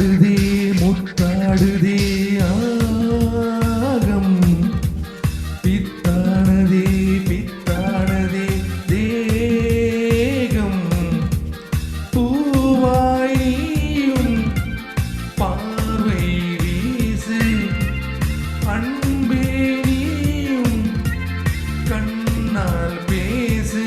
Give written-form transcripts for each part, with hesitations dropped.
முத்தாடுதே முத்தாடுதே ஆகம் பித்தானதே பித்தானதே தேகம் பூவாய் நீயும் பார்வை வீசு அன்பே நீயும் கண்ணால் பேசு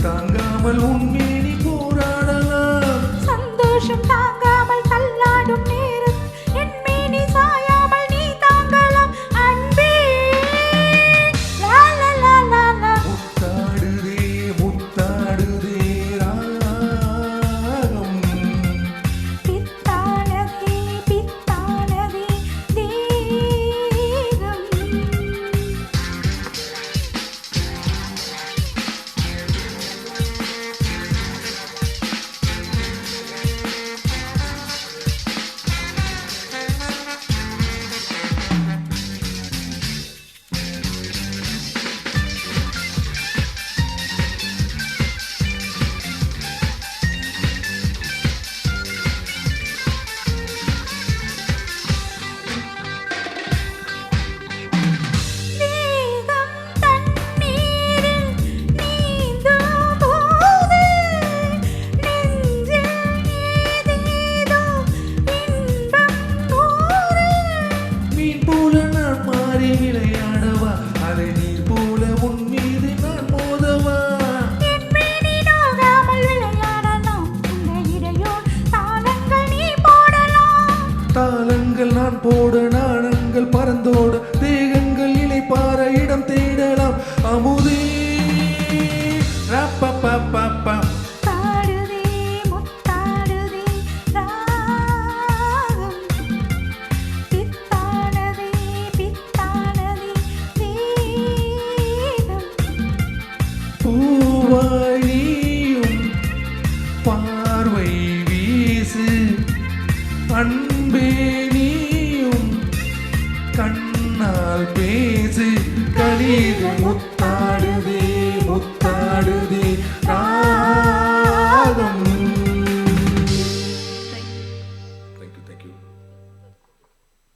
தாங்காமல் உன்மேனி போராடலாம் சந்தோஷம் தாங்காமல் தள்ளாடும் நேரம் என் மேனி சாயாமல் நீ தாங்கலாம் அன்பே லா லா லா லா லா முத்தாடுதே முத்தாடுதே ராகம் பித்தானதே பித்தானதே தேகம் விளையாடவா அதை நீர் போல உன் மீது நான் மோதவா என் மேனி நோகாமல் விளையாடலாம் இந்த இடையோர் தாளங்கள் நீ போடலாம் தாளங்கள் நான் போட நாணங்கள் பறந்தோட தேகங்கள் இலை பார இடம் தேடலாம் அமுதே ரப்பப்பப்பப்ப பூவாய் நீயும் பார்வை வீசு